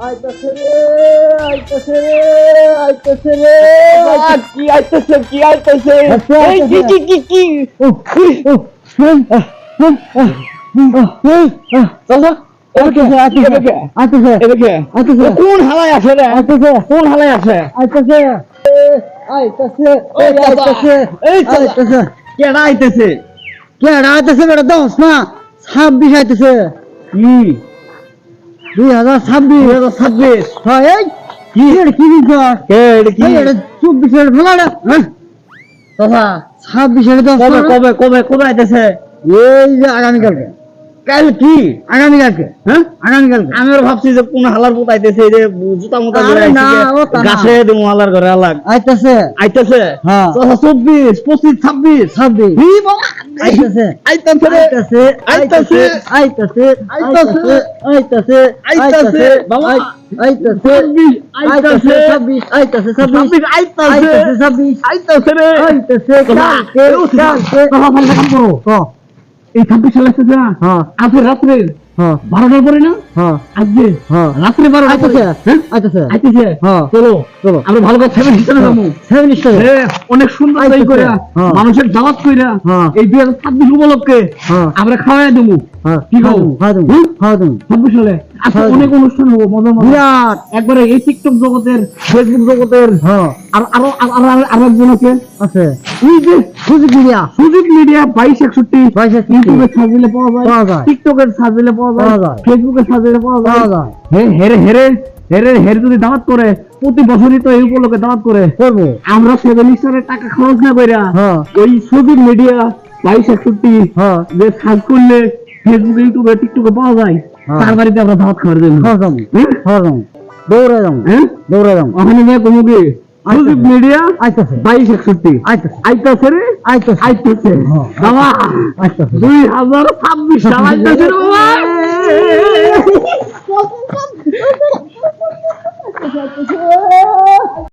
আইতাছে রে আইতাছে রে আইতাছে রে কি আইতেছে কি আইতেছে এই কি কোন হালায় আছে রে কোন হালায় আছে আইতাছে আইতাছে আইতাছে আইতাছে কেডা আইতেছে কেডা আইতাছে বেটা দোস না 26 আইতাছে কি 2026 হ্যাঁ এই কি কি বিকার কি 24 এর ফলাড়া হ্যাঁ তোরা 26 এর দোস কবে আইতেছে এই যে আগামীকালকে কাল কি আগামীকালকে হ্যাঁ আগামীকালকে আমি ভাবছি যে কোন হালার পুত আইতেছে এই যে জুতা মুতা আরে ধরে না, ও তা না। গাছে দেমু হালার ঘরে আলাগ আইতাছে আইতেছে হ্যাঁ। 24 25 26 26 হি বাবা আইতাছে আইতেছে রে আইতাছে আইতাছে আইতাছে আইতাছে আইতাছে আইতাছে বাবা আইতাছে 26 আইতাছে 26 আইতাছে 26 26 আইতাছে 26 আইতাছে রে আইতাছে কালকে বাবা ভালো কাম করো এই 26 সালে আসছে না হ্যাঁ আজকে রাত্রে হ্যাঁ 12টার পরে না হ্যাঁ আজকে হ্যাঁ রাত্রে 12টা আইতাছে হ্যাঁ আইতাছে আইতেছে হ্যাঁ চলো চলো আমরা ভালো করে 7 হিসেবে যাবো 7 স্টার অনেক সুন্দর আইতেছে। করে কইরা হ্যাঁ। মানুষের দাওয়াত কইরা হ্যাঁ। এই 2026 উপলক্ষে হ্যাঁ আমরা খাওয়াই দেবো হ্যাঁ কি খাও খাবো? খাও হুম? খাও তুমি 26 সালে আজকে হ্যাঁ। অনেক অনুষ্ঠান হবো মজা মজা বিরাট একবারে এই টিকটক জগতের ফেসবুক জগতের হ্যাঁ আর আরো আরো একজন আছে আছে এই যে সুযোগ মিডিয়া সুযোগ মিডিয়া 2261 2261 ইউটিউবে সার্চ দিলে পাওয়া পাওয়া যায় যায়। টিকটকের সার্চ দিলে পাওয়া পাওয়া যায় যায়। ফেসবুকে সার্চ দিলে পাওয়া পাওয়া যায় যায় হেরে হেরে হেরে হেরে যদি দাওয়াত করে প্রতি বছরই তো এই উপলক্ষে দাওয়াত করে করবো আমরা 7 স্টারের টাকা খরচ না কইরা হ্যাঁ ওই সোশ্যাল মিডিয়া 2261 হ্যাঁ যে সার্চ করলে ফেসবুক ইউটিউবে টিকটকে পাওয়া যায় হ্যাঁ। তার বাড়িতে আমরা দাওয়াত খাওয়ার জন্য খাও যাবো হ্যাঁ? খাও যাবো দৌড়ে যাবো হ্যাঁ দৌড়ে যাবো ওখানে গিয়ে কমুকে সোশ্যাল মিডিয়া আইতাছে 2261 আইতাছে আইতাছে রে আইতাছে আইতাছে হ্যাঁ। বাবা আইতাছে 2026 সাল আইতাছে রে বাবা